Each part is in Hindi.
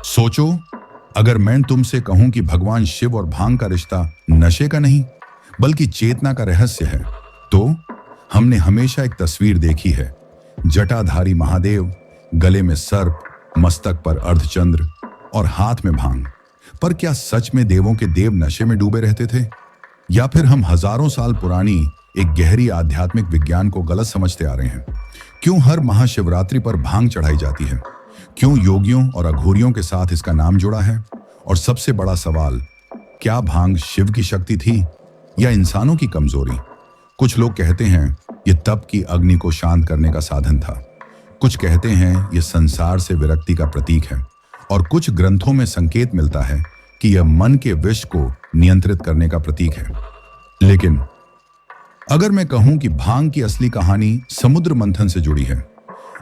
सोचो, अगर मैं तुमसे कहूं कि भगवान शिव और भांग का रिश्ता नशे का नहीं बल्कि चेतना का रहस्य है, तो हमने हमेशा एक तस्वीर देखी है। जटाधारी महादेव, गले में सर्प, मस्तक पर अर्धचंद्र और हाथ में भांग। पर क्या सच में देवों के देव नशे में डूबे रहते थे, या फिर हम हजारों साल पुरानी एक गहरी आध्यात्मिक विज्ञान को गलत समझते आ रहे हैं? क्यों हर महाशिवरात्रि पर भांग चढ़ाई जाती है? क्यों योगियों और अघोरियों के साथ इसका नाम जुड़ा है? और सबसे बड़ा सवाल, क्या भांग शिव की शक्ति थी या इंसानों की कमजोरी? कुछ लोग कहते हैं यह तप की अग्नि को शांत करने का साधन था। कुछ कहते हैं यह संसार से विरक्ति का प्रतीक है, और कुछ ग्रंथों में संकेत मिलता है कि यह मन के विष को नियंत्रित करने का प्रतीक है। लेकिन अगर मैं कहूं कि भांग की असली कहानी समुद्र मंथन से जुड़ी है,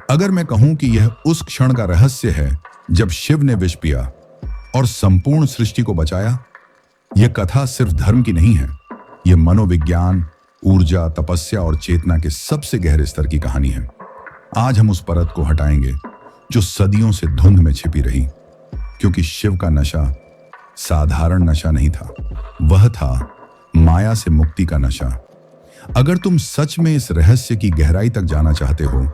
अगर मैं कहूं कि यह उस क्षण का रहस्य है जब शिव ने विष पिया और संपूर्ण सृष्टि को बचाया, यह कथा सिर्फ धर्म की नहीं है। यह मनोविज्ञान, ऊर्जा, तपस्या और चेतना के सबसे गहरे स्तर की कहानी है। आज हम उस परत को हटाएंगे जो सदियों से धुंध में छिपी रही, क्योंकि शिव का नशा साधारण नशा नहीं था, वह था माया से मुक्ति का नशा। अगर तुम सच में इस रहस्य की गहराई तक जाना चाहते हो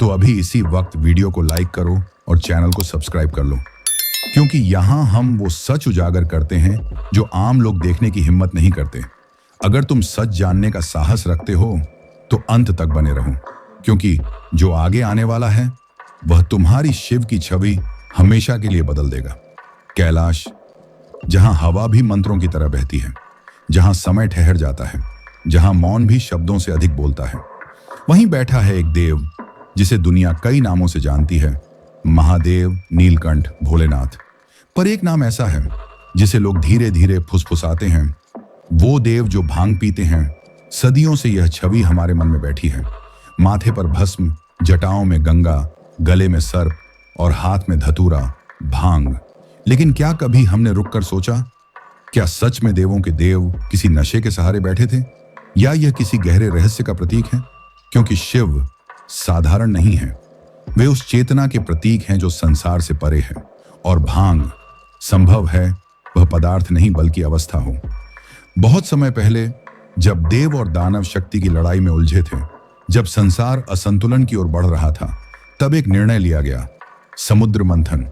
तो अभी इसी वक्त वीडियो को लाइक करो और चैनल को सब्सक्राइब कर लो, क्योंकि यहां हम वो सच उजागर करते हैं जो आम लोग देखने की हिम्मत नहीं करते। अगर तुम सच जानने का साहस रखते हो तो अंत तक बने रहो, क्योंकि जो आगे आने वाला है वह तुम्हारी शिव की छवि हमेशा के लिए बदल देगा। कैलाश, जहां हवा भी मंत्रों की तरह बहती है, जहां समय ठहर जाता है, जहां मौन भी शब्दों से अधिक बोलता है, वहीं बैठा है एक देव जिसे दुनिया कई नामों से जानती है, महादेव, नीलकंठ, भोलेनाथ। पर एक नाम ऐसा है जिसे लोग धीरे धीरे फुसफुसाते हैं, वो देव जो भांग पीते हैं। सदियों से यह छवि हमारे मन में बैठी है। माथे पर भस्म, जटाओं में गंगा, गले में सर्प और हाथ में धतूरा, भांग। लेकिन क्या कभी हमने रुककर सोचा, क्या सच में देवों के देव किसी नशे के सहारे बैठे थे, या यह किसी गहरे रहस्य का प्रतीक है? क्योंकि शिव साधारण नहीं है, वे उस चेतना के प्रतीक हैं जो संसार से परे है, और भांग संभव है वह पदार्थ नहीं बल्कि अवस्था हो। बहुत समय पहले जब देव और दानव शक्ति की लड़ाई में उलझे थे, जब संसार असंतुलन की ओर बढ़ रहा था, तब एक निर्णय लिया गया, समुद्र मंथन।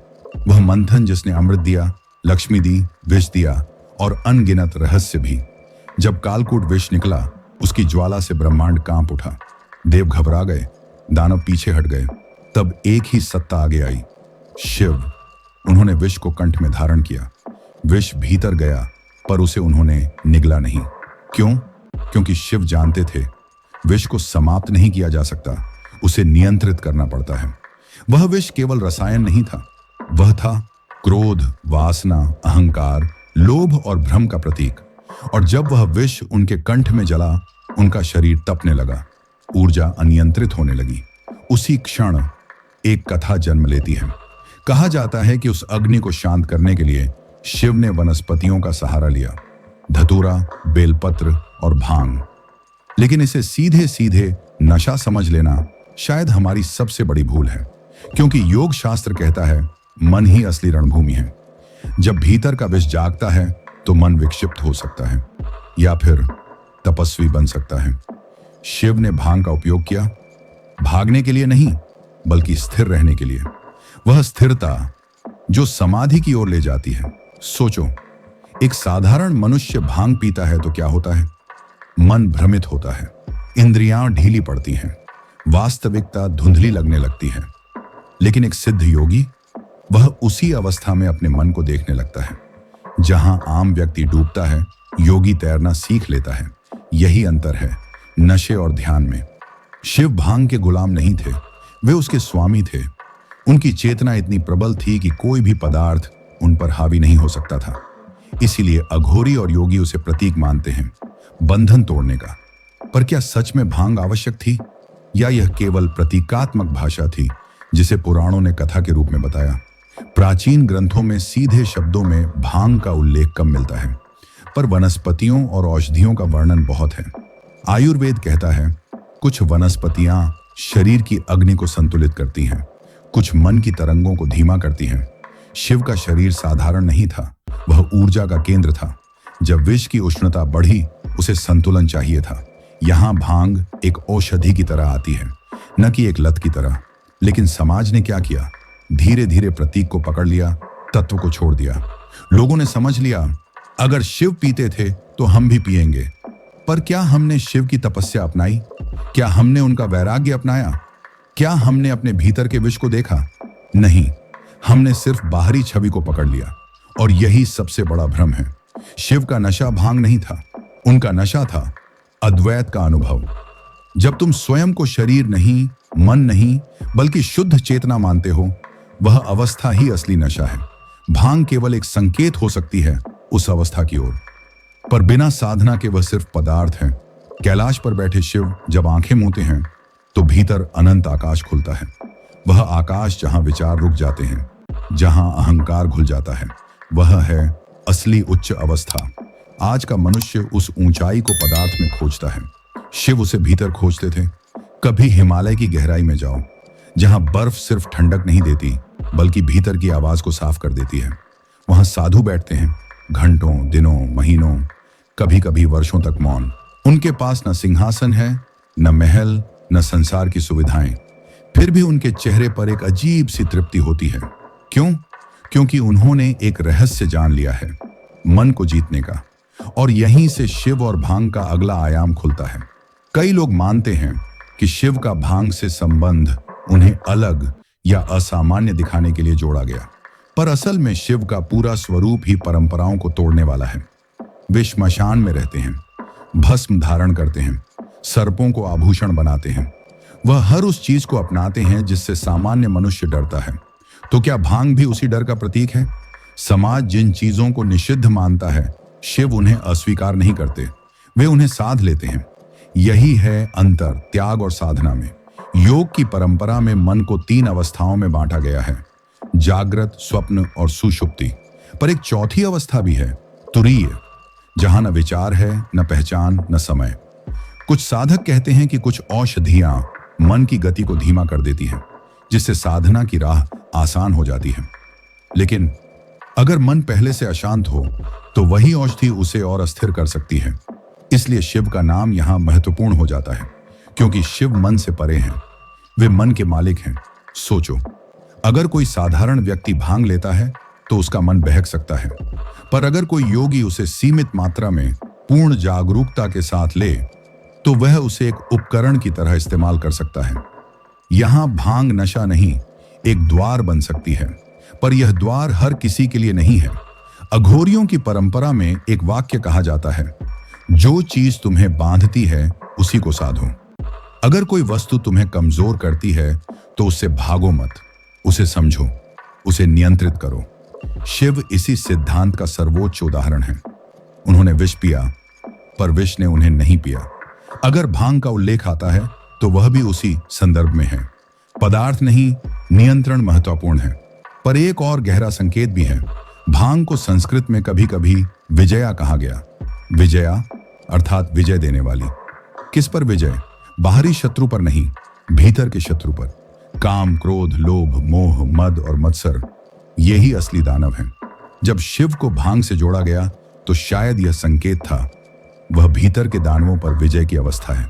वह मंथन जिसने अमृत दिया, लक्ष्मी दी, विष दिया और अनगिनत रहस्य भी। जब कालकूट विष निकला, उसकी ज्वाला से ब्रह्मांड कांप उठा। देव घबरा गए, दानव पीछे हट गए। तब एक ही सत्ता आगे आई, शिव। उन्होंने विष को कंठ में धारण किया। विष भीतर गया, पर उसे उन्होंने निगला नहीं। क्यों? क्योंकि शिव जानते थे विष को समाप्त नहीं किया जा सकता, उसे नियंत्रित करना पड़ता है। वह विष केवल रसायन नहीं था, वह था क्रोध, वासना, अहंकार, लोभ और भ्रम का प्रतीक। और जब वह विष उनके कंठ में जला, उनका शरीर तपने लगा, ऊर्जा अनियंत्रित होने लगी। उसी क्षण एक कथा जन्म लेती है। कहा जाता है कि उस अग्नि को शांत करने के लिए शिव ने वनस्पतियों का सहारा लिया, धतूरा, बेलपत्र और भांग। लेकिन इसे सीधे सीधे नशा समझ लेना शायद हमारी सबसे बड़ी भूल है, क्योंकि योग शास्त्र कहता है मन ही असली रणभूमि है। जब भीतर का विष जागता है तो मन विक्षिप्त हो सकता है या फिर तपस्वी बन सकता है। शिव ने भांग का उपयोग किया, भागने के लिए नहीं बल्कि स्थिर रहने के लिए। वह स्थिरता जो समाधि की ओर ले जाती है। सोचो, एक साधारण मनुष्य भांग पीता है तो क्या होता है? मन भ्रमित होता है, इंद्रियां ढीली पड़ती हैं, वास्तविकता धुंधली लगने लगती है। लेकिन एक सिद्ध योगी, वह उसी अवस्था में अपने मन को देखने लगता है। जहां आम व्यक्ति डूबता है, योगी तैरना सीख लेता है। यही अंतर है नशे और ध्यान में। शिव भांग के गुलाम नहीं थे, वे उसके स्वामी थे। उनकी चेतना इतनी प्रबल थी कि कोई भी पदार्थ उन पर हावी नहीं हो सकता था। इसीलिए अघोरी और योगी उसे प्रतीक मानते हैं, बंधन तोड़ने का। पर क्या सच में भांग आवश्यक थी, या यह केवल प्रतीकात्मक भाषा थी जिसे पुराणों ने कथा के रूप में बताया? प्राचीन ग्रंथों में सीधे शब्दों में भांग का उल्लेख कम मिलता है, पर वनस्पतियों और औषधियों का वर्णन बहुत है। आयुर्वेद कहता है कुछ वनस्पतियां शरीर की अग्नि को संतुलित करती हैं, कुछ मन की तरंगों को धीमा करती हैं। शिव का शरीर साधारण नहीं था, वह ऊर्जा का केंद्र था। जब विष की उष्णता बढ़ी, उसे संतुलन चाहिए था। यहां भांग एक औषधि की तरह आती है, न कि एक लत की तरह। लेकिन समाज ने क्या किया? धीरे धीरे प्रतीक को पकड़ लिया, तत्व को छोड़ दिया। लोगों ने समझ लिया, अगर शिव पीते थे तो हम भी पिएंगे। पर क्या हमने शिव की तपस्या अपनाई? क्या हमने उनका वैराग्य अपनाया? क्या हमने अपने भीतर के विष को देखा? नहीं, हमने सिर्फ बाहरी छवि को पकड़ लिया। और यही सबसे बड़ा भ्रम है। शिव का नशा भांग नहीं था, उनका नशा था अद्वैत का अनुभव। जब तुम स्वयं को शरीर नहीं, मन नहीं, बल्कि शुद्ध चेतना मानते हो, वह अवस्था ही असली नशा है। भांग केवल एक संकेत हो सकती है उस अवस्था की ओर, पर बिना साधना के वह सिर्फ पदार्थ है। कैलाश पर बैठे शिव जब आंखें मूंदते हैं तो भीतर अनंत आकाश खुलता है। वह आकाश जहां विचार रुक जाते हैं, जहां अहंकार घुल जाता है, वह है असली उच्च अवस्था। आज का मनुष्य उस ऊंचाई को पदार्थ में खोजता है, शिव उसे भीतर खोजते थे। कभी हिमालय की गहराई में जाओ, जहां बर्फ सिर्फ ठंडक नहीं देती बल्कि भीतर की आवाज को साफ कर देती है। वहां साधु बैठते हैं, घंटों, दिनों, महीनों, कभी कभी वर्षों तक मौन। उनके पास न सिंहासन है, न महल, न संसार की सुविधाएं। फिर भी उनके चेहरे पर एक अजीब सी तृप्ति होती है। क्यों? क्योंकि उन्होंने एक रहस्य जान लिया है, मन को जीतने का। और यहीं से शिव और भांग का अगला आयाम खुलता है। कई लोग मानते हैं कि शिव का भांग से संबंध उन्हें अलग या असामान्य दिखाने के लिए जोड़ा गया, पर असल में शिव का पूरा स्वरूप ही परंपराओं को तोड़ने वाला है। वे श्मशान में रहते हैं, भस्म धारण करते हैं, सर्पों को आभूषण बनाते हैं। वह हर उस चीज को अपनाते हैं जिससे सामान्य मनुष्य डरता है। तो क्या भांग भी उसी डर का प्रतीक है? समाज जिन चीजों को निषिद्ध मानता है, शिव उन्हें अस्वीकार नहीं करते, वे उन्हें साध लेते हैं। यही है अंतर त्याग और साधना में। योग की परंपरा में मन को 3 अवस्थाओं में बांटा गया है, जागृत, स्वप्न और सुषुप्ति। पर एक चौथी अवस्था भी है, तुरीय, जहां न विचार है, न पहचान, न समय। कुछ साधक कहते हैं कि कुछ औषधियां मन की गति को धीमा कर देती हैं, जिससे साधना की राह आसान हो जाती है। लेकिन अगर मन पहले से अशांत हो तो वही औषधि उसे और अस्थिर कर सकती है। इसलिए शिव का नाम यहां महत्वपूर्ण हो जाता है, क्योंकि शिव मन से परे हैं, वे मन के मालिक हैं। सोचो, अगर कोई साधारण व्यक्ति भांग लेता है तो उसका मन बहक सकता है, पर अगर कोई योगी उसे सीमित मात्रा में पूर्ण जागरूकता के साथ ले तो वह उसे एक उपकरण की तरह इस्तेमाल कर सकता है। यहां भांग नशा नहीं, एक द्वार बन सकती है, पर यह द्वार हर किसी के लिए नहीं है। अघोरियों की परंपरा में एक वाक्य कहा जाता है, जो चीज तुम्हें बांधती है उसी को साधो। अगर कोई वस्तु तुम्हें कमजोर करती है तो उससे भागो मत, उसे समझो, उसे नियंत्रित करो। शिव इसी सिद्धांत का सर्वोच्च उदाहरण है। उन्होंने विष पिया, पर विष ने उन्हें नहीं पिया। अगर भांग का उल्लेख आता है तो वह भी उसी संदर्भ में है। पदार्थ नहीं, नियंत्रण महत्वपूर्ण है। पर एक और गहरा संकेत भी है। भांग को संस्कृत में कभी कभी विजया कहा गया। विजया अर्थात विजय देने वाली। किस पर विजय? बाहरी शत्रु पर नहीं, भीतर के शत्रु पर। काम, क्रोध, लोभ, मोह, मद और मत्सर, यही असली दानव हैं। जब शिव को भांग से जोड़ा गया तो शायद यह संकेत था, वह भीतर के दानवों पर विजय की अवस्था है।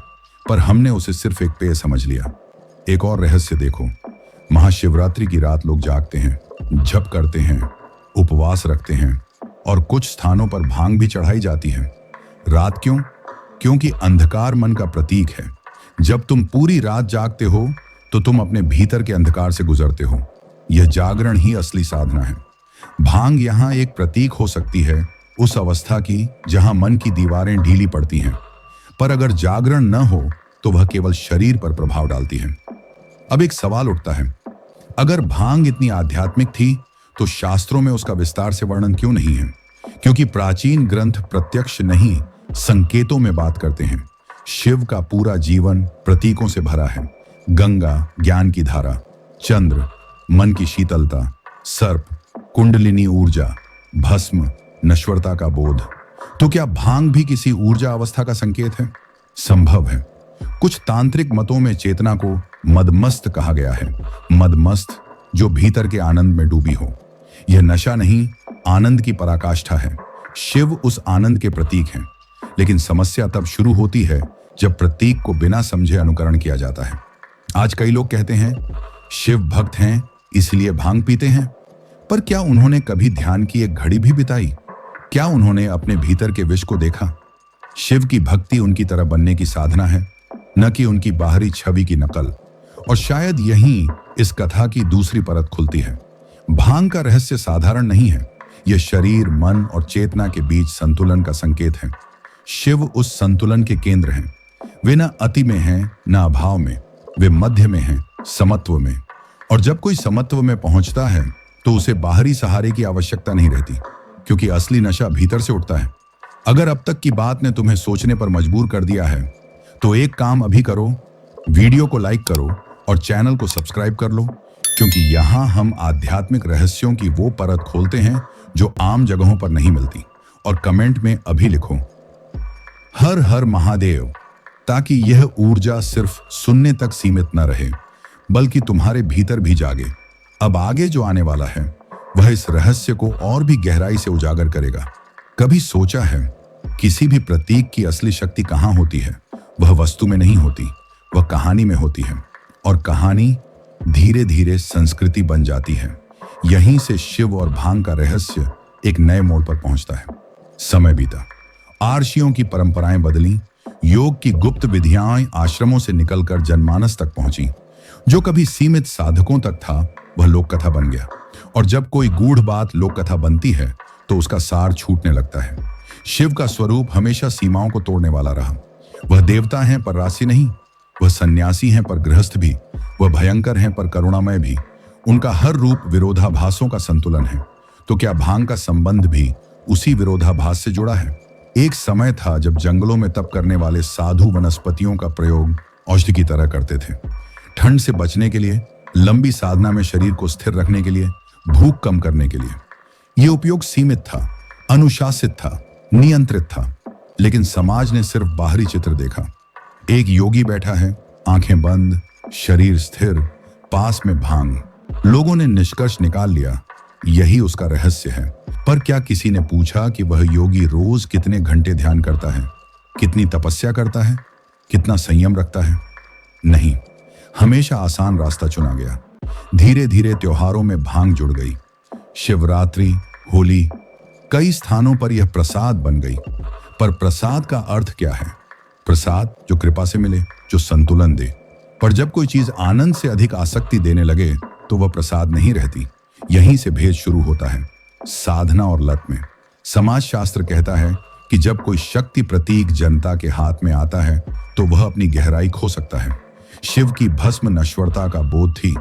पर हमने उसे सिर्फ एक पेय समझ लिया। एक और रहस्य देखो, महाशिवरात्रि की रात लोग जागते हैं, जप करते हैं, उपवास रखते हैं और कुछ स्थानों पर भांग भी चढ़ाई जाती है। रात क्यों? क्योंकि अंधकार मन का प्रतीक है। जब तुम पूरी रात जागते हो तो तुम अपने भीतर के अंधकार से गुजरते हो। यह जागरण ही असली साधना है। भांग यहां एक प्रतीक हो सकती है उस अवस्था की जहां मन की दीवारें ढीली पड़ती हैं, पर अगर जागरण न हो तो वह केवल शरीर पर प्रभाव डालती है। अब एक सवाल उठता है, अगर भांग इतनी आध्यात्मिक थी तो शास्त्रों में उसका विस्तार से वर्णन क्यों नहीं है? क्योंकि प्राचीन ग्रंथ प्रत्यक्ष नहीं, संकेतों में बात करते हैं। शिव का पूरा जीवन प्रतीकों से भरा है। गंगा, ज्ञान की धारा; चंद्र, मन की शीतलता; सर्प, कुंडलिनी ऊर्जा; भस्म, नश्वरता का बोध। तो क्या भांग भी किसी ऊर्जा अवस्था का संकेत है? संभव है। कुछ तांत्रिक मतों में चेतना को मदमस्त कहा गया है। मदमस्त जो भीतर के आनंद में डूबी हो। यह नशा नहीं, आनंद की पराकाष्ठा है। शिव उस आनंद के प्रतीक हैं। लेकिन समस्या तब शुरू होती है जब प्रतीक को बिना समझे अनुकरण किया जाता है। आज कई लोग कहते हैं शिव भक्त हैं इसलिए भांग पीते हैं, पर क्या उन्होंने कभी ध्यान की एक घड़ी भी बिताई? क्या उन्होंने अपने भीतर के विष को देखा? शिव की भक्ति उनकी तरह बनने की साधना है, न कि उनकी बाहरी छवि की नकल। और शायद यहीं इस कथा की दूसरी परत खुलती है। भांग का रहस्य साधारण नहीं है। यह शरीर, मन और चेतना के बीच संतुलन का संकेत है। शिव उस संतुलन के केंद्र हैं। वे न अति में हैं, न अभाव में। वे मध्य में हैं, समत्व में। और जब कोई समत्व में पहुंचता है तो उसे बाहरी सहारे की आवश्यकता नहीं रहती, क्योंकि असली नशा भीतर से उठता है। अगर अब तक की बात ने तुम्हें सोचने पर मजबूर कर दिया है तो एक काम अभी करो, वीडियो को लाइक करो और चैनल को सब्सक्राइब कर लो, क्योंकि यहाँ हम आध्यात्मिक रहस्यों की वो परत खोलते हैं जो आम जगहों पर नहीं मिलती। और कमेंट में अभी लिखो हर हर महादेव, ताकि यह ऊर्जा सिर्फ सुनने तक सीमित न रहे, बल्कि तुम्हारे भीतर भी जागे। अब आगे जो आने वाला है वह इस रहस्य को और भी गहराई से उजागर करेगा। कभी सोचा है किसी भी प्रतीक की असली शक्ति कहाँ होती है? वह वस्तु में नहीं होती, वह कहानी में होती है। और कहानी धीरे धीरे संस्कृति बन जाती है। यहीं से शिव और भांग का रहस्य एक नए मोड़ पर पहुंचता है। समय बीता, आर्षियों की परंपराएं बदली, योग की गुप्त विधियां आश्रमों से निकलकर जनमानस तक पहुंची। जो कभी सीमित साधकों तक था वह लोक कथा बन गया। और जब कोई गूढ़ बात लोक कथा बनती है तो उसका सार छूटने लगता है। शिव का स्वरूप हमेशा सीमाओं को तोड़ने वाला रहा। वह देवता हैं पर राशि नहीं, वह सन्यासी हैं पर गृहस्थ भी, वह भयंकर हैं पर करुणामय भी। उनका हर रूप विरोधाभासों का संतुलन है। तो क्या भांग का संबंध भी उसी विरोधाभास से जुड़ा है? एक समय था जब जंगलों में तप करने वाले साधु वनस्पतियों का प्रयोग औषधि की तरह करते थे। ठंड से बचने के लिए, लंबी साधना में शरीर को स्थिर रखने के लिए, भूख कम करने के लिए। यह उपयोग सीमित था, अनुशासित था, नियंत्रित था। लेकिन समाज ने सिर्फ बाहरी चित्र देखा। एक योगी बैठा है, आंखें बंद, शरीर स्थिर, पास में भांग। लोगों ने निष्कर्ष निकाल लिया यही उसका रहस्य है। पर क्या किसी ने पूछा कि वह योगी रोज कितने घंटे ध्यान करता है, कितनी तपस्या करता है, कितना संयम रखता है? नहीं, हमेशा आसान रास्ता चुना गया। धीरे धीरे त्योहारों में भांग जुड़ गई। शिवरात्रि, होली, कई स्थानों पर यह प्रसाद बन गई। पर प्रसाद का अर्थ क्या है? प्रसाद जो कृपा से मिले, जो संतुलन दे। पर जब कोई चीज आनंद से अधिक आसक्ति देने लगे तो वह प्रसाद नहीं रहती। यहीं से भेद शुरू होता है, साधना और लत में। समाज शास्त्र कहता है कि जब कोई शक्ति प्रतीक जनता के हाथ में आता है तो वह अपनी गहराई खो सकता है। शिव की भस्म नश्वरता का बोध थी,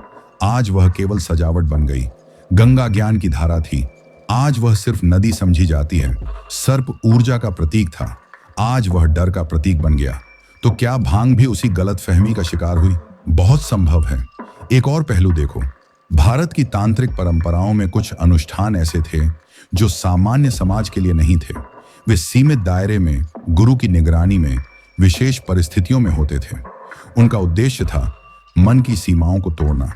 आज वह केवल सजावट बन गई। गंगा ज्ञान की धारा थी, आज वह सिर्फ नदी समझी जाती है। सर्प ऊर्जा का प्रतीक था, आज वह डर का प्रतीक बन गया। तो क्या भांग भी उसी गलतफहमी का शिकार हुई? बहुत संभव है। एक और पहलू देखो, भारत की तांत्रिक परंपराओं में कुछ अनुष्ठान ऐसे थे जो सामान्य समाज के लिए नहीं थे। वे सीमित दायरे में, गुरु की निगरानी में, विशेष परिस्थितियों में होते थे। उनका उद्देश्य था मन की सीमाओं को तोड़ना।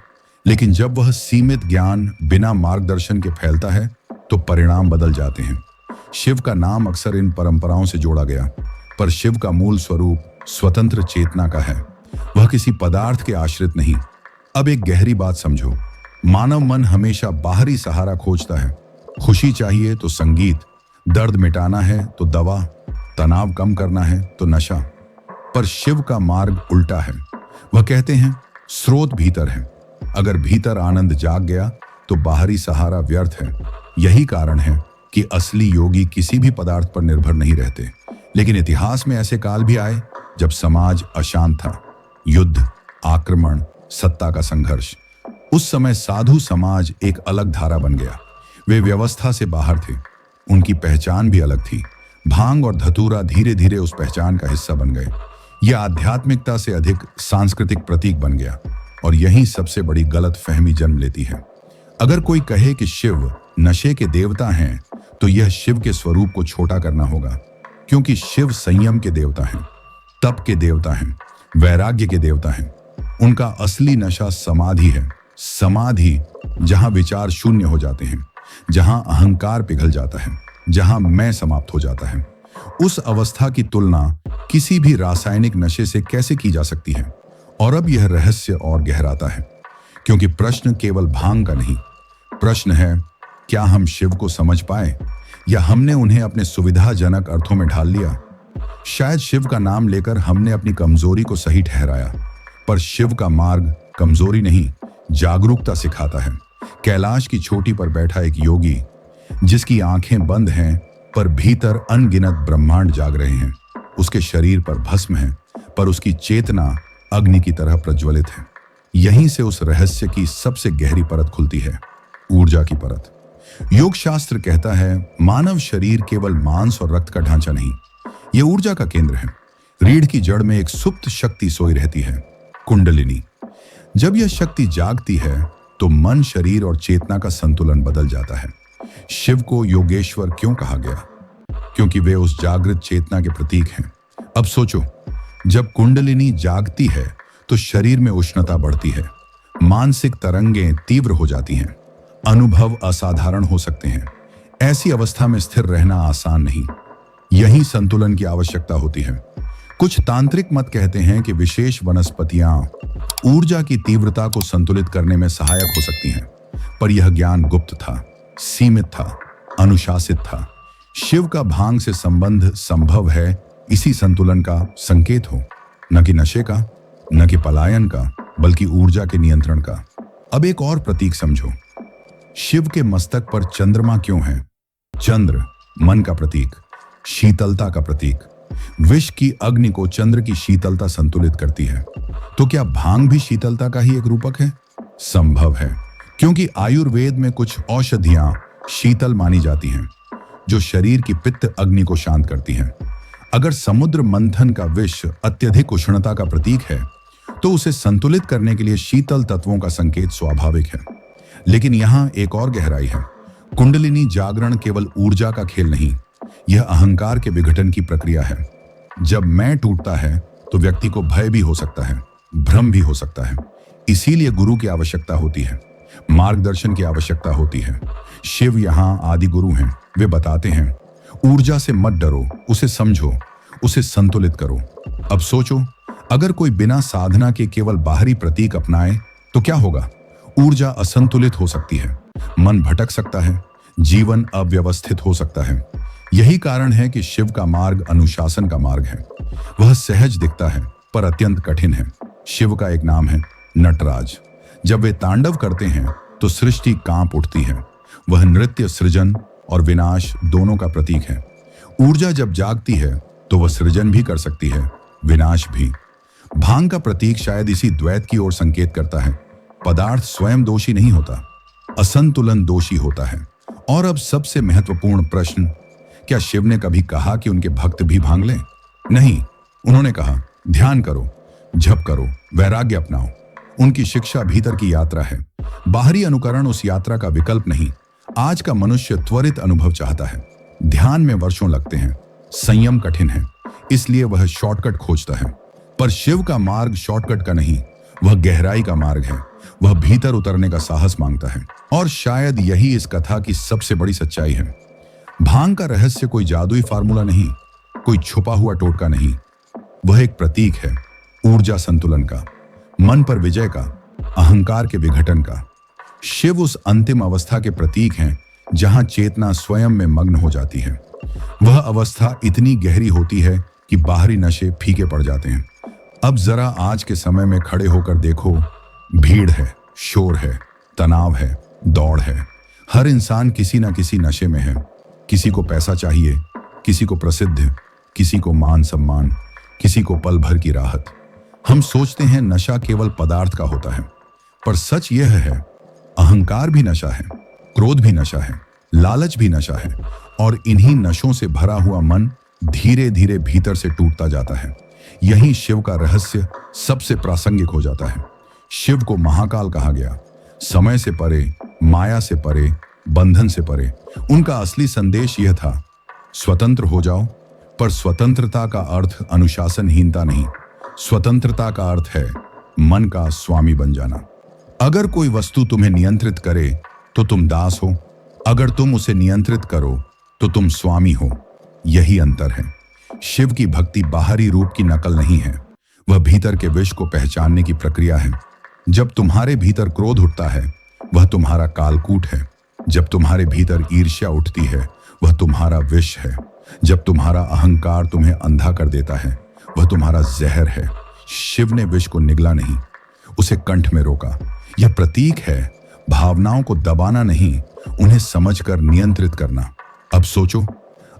लेकिन जब वह सीमित ज्ञान बिना मार्गदर्शन के फैलता है तो परिणाम बदल जाते हैं। शिव का नाम अक्सर इन परंपराओं से जोड़ा गया, पर शिव का मूल स्वरूप स्वतंत्र चेतना का है। वह किसी पदार्थ के आश्रित नहीं। अब एक गहरी बात समझो, मानव मन हमेशा बाहरी सहारा खोजता है। खुशी चाहिए तो संगीत, दर्द मिटाना है तो दवा, तनाव कम करना है तो नशा। पर शिव का मार्ग उल्टा है। वह कहते हैं स्रोत भीतर है। अगर भीतर आनंद जाग गया तो बाहरी सहारा व्यर्थ है। यही कारण है कि असली योगी किसी भी पदार्थ पर निर्भर नहीं रहते। लेकिन इतिहास में ऐसे काल भी आए जब समाज अशांत था, युद्ध, आक्रमण, सत्ता का संघर्ष। उस समय साधु समाज एक अलग धारा बन गया। वे व्यवस्था से बाहर थे, उनकी पहचान भी अलग थी। भांग और धतूरा धीरे धीरे उस पहचान का हिस्सा बन गए। यह आध्यात्मिकता से अधिक सांस्कृतिक प्रतीक बन गया। और यहीं सबसे बड़ी गलत फहमी जन्म लेती है। अगर कोई कहे कि शिव नशे के देवता हैं तो यह शिव के स्वरूप को छोटा करना होगा, क्योंकि शिव संयम के देवता हैं, तप के देवता हैं, वैराग्य के देवता हैं। उनका असली नशा समाधि है, समाधि जहां विचार शून्य हो जाते हैं, जहां अहंकार पिघल जाता है, जहां मैं समाप्त हो जाता है। उस अवस्था की तुलना किसी भी रासायनिक नशे से कैसे की जा सकती है? और अब यह रहस्य और गहराता है, क्योंकि प्रश्न केवल भांग का नहीं, प्रश्न है, क्या हम शिव को समझ पाए या हमने उन्हें अपने सुविधाजनक अर्थों में ढाल लिया? शायद शिव का नाम लेकर हमने अपनी कमजोरी को सही ठहराया, पर शिव का मार्ग कमजोरी नहीं, जागरूकता सिखाता है। कैलाश की चोटी पर बैठा एक योगी, जिसकी आंखें बंद हैं पर भीतर अनगिनत ब्रह्मांड जाग रहे हैं। उसके शरीर पर भस्म है, पर उसकी चेतना अग्नि की तरह प्रज्वलित है। यहीं से उस रहस्य की सबसे गहरी परत खुलती है, ऊर्जा की परत। योग शास्त्र कहता है, मानव शरीर केवल मांस और रक्त का ढांचा नहीं, यह ऊर्जा का केंद्र है। रीढ़ की जड़ में एक सुप्त शक्ति सोई रहती है, कुंडलिनी। जब यह शक्ति जागती है तो मन, शरीर और चेतना का संतुलन बदल जाता है। शिव को योगेश्वर क्यों कहा गया? क्योंकि वे उस जागृत चेतना के प्रतीक हैं। अब सोचो, जब कुंडलिनी जागती है तो शरीर में उष्णता बढ़ती है, मानसिक तरंगें तीव्र हो जाती हैं, अनुभव असाधारण हो सकते हैं। ऐसी अवस्था में स्थिर रहना आसान नहीं, यही संतुलन की आवश्यकता होती है। कुछ तांत्रिक मत कहते हैं कि विशेष वनस्पतियां ऊर्जा की तीव्रता को संतुलित करने में सहायक हो सकती हैं, पर यह ज्ञान गुप्त था, सीमित था, अनुशासित था। शिव का भांग से संबंध संभव है इसी संतुलन का संकेत हो, न कि नशे का, न कि पलायन का, बल्कि ऊर्जा के नियंत्रण का। अब एक और प्रतीक समझो, शिव के मस्तक पर चंद्रमा क्यों है? चंद्र मन का प्रतीक, शीतलता का प्रतीक। विश्व की अग्नि को चंद्र की शीतलता संतुलित करती है, तो क्या भांग भी शीतलता का ही एक रूपक है? संभव है, क्योंकि आयुर्वेद में कुछ औषधियां शीतल मानी जाती हैं, जो शरीर की पित्त अग्नि को शांत करती हैं। अगर समुद्र मंथन का विष अत्यधिक उष्णता का प्रतीक है, तो उसे संतुलित करने के लिए शीतल तत्वों का संकेत स्वाभाविक है। लेकिन यहां एक और गहराई है। कुंडलिनी जागरण केवल ऊर्जा का खेल नहीं, यह अहंकार के विघटन की प्रक्रिया है। जब मैं टूटता है तो व्यक्ति को भय भी हो सकता है, भ्रम भी हो सकता है। इसीलिए गुरु की आवश्यकता होती है, मार्गदर्शन की आवश्यकता होती है। शिव यहाँ आदि गुरु हैं। वे बताते हैं, ऊर्जा से मत डरो, उसे समझो, उसे संतुलित करो। अब सोचो, अगर कोई बिना साधना के केवल बाहरी प्रतीक अपनाए तो क्या होगा? ऊर्जा असंतुलित हो सकती है, मन भटक सकता है, जीवन अव्यवस्थित हो सकता है। यही कारण है कि शिव का मार्ग अनुशासन का मार्ग है। वह सहज दिखता है पर अत्यंत कठिन है। शिव का एक नाम है नटराज। जब वे तांडव करते हैं तो सृष्टि कांप उठती है। वह नृत्य सृजन और विनाश दोनों का प्रतीक है। ऊर्जा जब जागती है तो वह सृजन भी कर सकती है, विनाश भी। भांग का प्रतीक शायद इसी द्वैत की ओर संकेत करता है। पदार्थ स्वयं दोषी नहीं होता, असंतुलन दोषी होता है। और अब सबसे महत्वपूर्ण प्रश्न, क्या शिव ने कभी कहा कि उनके भक्त भी भांग लें? नहीं, उन्होंने कहा, ध्यान करो, जप करो, वैराग्य अपनाओ। उनकी शिक्षा भीतर की यात्रा है, बाहरी अनुकरण उस यात्रा का विकल्प नहीं। आज का मनुष्य त्वरित अनुभव चाहता है, ध्यान में वर्षों लगते हैं, संयम कठिन है, इसलिए वह शॉर्टकट खोजता है। पर शिव का मार्ग शॉर्टकट का नहीं, वह गहराई का मार्ग है। वह भीतर उतरने का साहस मांगता है। और शायद यही इस कथा की सबसे बड़ी सच्चाई है। भांग का रहस्य कोई जादुई फार्मूला नहीं, कोई छुपा हुआ टोटका नहीं। वह एक प्रतीक है, ऊर्जा संतुलन का, मन पर विजय का, अहंकार के विघटन का। शिव उस अंतिम अवस्था के प्रतीक हैं जहां चेतना स्वयं में मग्न हो जाती है। वह अवस्था इतनी गहरी होती है कि बाहरी नशे फीके पड़ जाते हैं। अब जरा आज के समय में खड़े होकर देखो, भीड़ है, शोर है, तनाव है, दौड़ है। हर इंसान किसी ना किसी नशे में है। किसी को पैसा चाहिए, किसी को प्रसिद्ध, किसी को मान सम्मान, किसी को पल भर की राहत। हम सोचते हैं नशा केवल पदार्थ का होता है, पर सच यह है, अहंकार भी नशा है, क्रोध भी नशा है, लालच भी नशा है। और इन्हीं नशों से भरा हुआ मन धीरे धीरे भीतर से टूटता जाता है। यही शिव का रहस्य सबसे प्रासंगिक हो जाता है। शिव को महाकाल कहा गया, समय से परे, माया से परे, बंधन से परे। उनका असली संदेश यह था, स्वतंत्र हो जाओ। पर स्वतंत्रता का अर्थ अनुशासनहीनता नहीं, स्वतंत्रता का अर्थ है मन का स्वामी बन जाना। अगर कोई वस्तु तुम्हें नियंत्रित करे तो तुम दास हो, अगर तुम उसे नियंत्रित करो तो तुम स्वामी हो। यही अंतर है। शिव की भक्ति बाहरी रूप की नकल नहीं है, वह भीतर के विष को पहचानने की प्रक्रिया है। जब तुम्हारे भीतर क्रोध उठता है, वह तुम्हारा कालकूट है। जब तुम्हारे भीतर ईर्ष्या उठती है, वह तुम्हारा विष है। जब तुम्हारा अहंकार तुम्हें अंधा कर देता है, वह तुम्हारा जहर है। शिव ने विष को निगला नहीं, उसे कंठ में रोका। यह प्रतीक है भावनाओं को दबाना नहीं, उन्हें समझकर नियंत्रित करना। अब सोचो,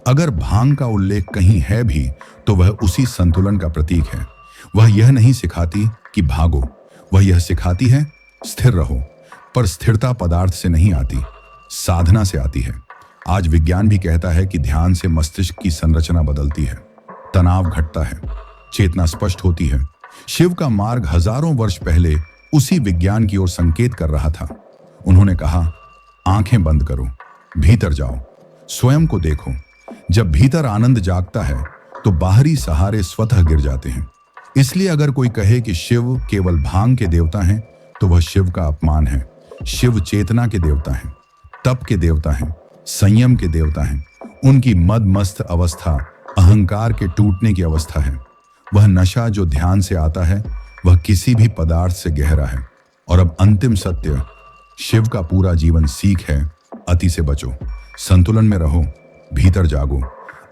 अगर भांग का उल्लेख कहीं है भी तो वह उसी संतुलन का प्रतीक है। वह यह नहीं सिखाती कि भागो, वह यह सिखाती है स्थिर रहो। पर स्थिरता पदार्थ से नहीं आती, साधना से आती है। आज विज्ञान भी कहता है कि ध्यान से मस्तिष्क की संरचना बदलती है, तनाव घटता है, चेतना स्पष्ट होती है। शिव का मार्ग हजारों वर्ष पहले उसी विज्ञान की ओर संकेत कर रहा था। उन्होंने कहा, आंखें बंद करो, भीतर जाओ, स्वयं को देखो। जब भीतर आनंद जागता है तो बाहरी सहारे स्वतः गिर जाते हैं। इसलिए अगर कोई कहे कि शिव केवल भांग के देवता हैं, तो वह शिव का अपमान है। शिव चेतना के देवता हैं, तप के देवता हैं, संयम के देवता हैं। उनकी मदमस्त अवस्था अहंकार के टूटने की अवस्था है। वह नशा जो ध्यान से आता है, वह किसी भी पदार्थ से गहरा है। और अब अंतिम सत्य, शिव का पूरा जीवन सीख है, अति से बचो, संतुलन में रहो, भीतर जागो।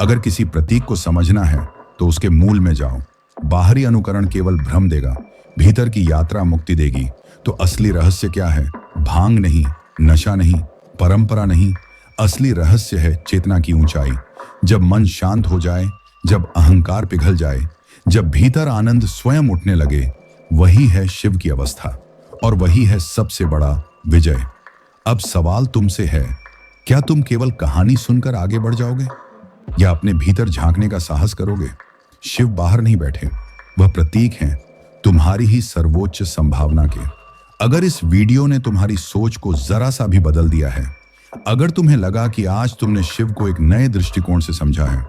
अगर किसी प्रतीक को समझना है तो उसके मूल में जाओ। बाहरी अनुकरण केवल भ्रम देगा, भीतर की यात्रा मुक्ति देगी। तो असली रहस्य क्या है? भांग नहीं, नशा नहीं, परंपरा नहीं, असली रहस्य है चेतना की ऊंचाई। जब मन शांत हो जाए, जब अहंकार पिघल जाए, जब भीतर आनंद स्वयं उठने लगे, वही है शिव की अवस्था और वही है सबसे बड़ा विजय। अब सवाल तुमसे है, क्या तुम केवल कहानी सुनकर आगे बढ़ जाओगे या अपने भीतर झांकने का साहस करोगे? शिव बाहर नहीं बैठे, वह प्रतीक हैं तुम्हारी ही सर्वोच्च संभावना के। अगर इस वीडियो ने तुम्हारी सोच को जरा सा भी बदल दिया है, अगर तुम्हें लगा कि आज तुमने शिव को एक नए दृष्टिकोण से समझा है,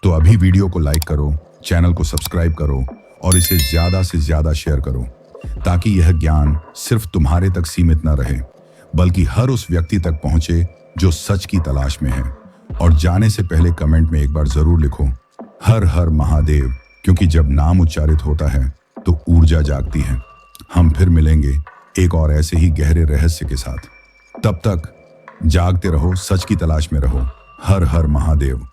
तो अभी वीडियो को लाइक करो, चैनल को सब्सक्राइब करो और इसे ज्यादा से ज्यादा शेयर करो, ताकि यह ज्ञान सिर्फ तुम्हारे तक सीमित न रहे, बल्कि हर उस व्यक्ति तक पहुंचे जो सच की तलाश में है। और जाने से पहले कमेंट में एक बार जरूर लिखो, हर हर महादेव, क्योंकि जब नाम उच्चारित होता है तो ऊर्जा जागती है। हम फिर मिलेंगे एक और ऐसे ही गहरे रहस्य के साथ। तब तक जागते रहो, सच की तलाश में रहो। हर हर महादेव।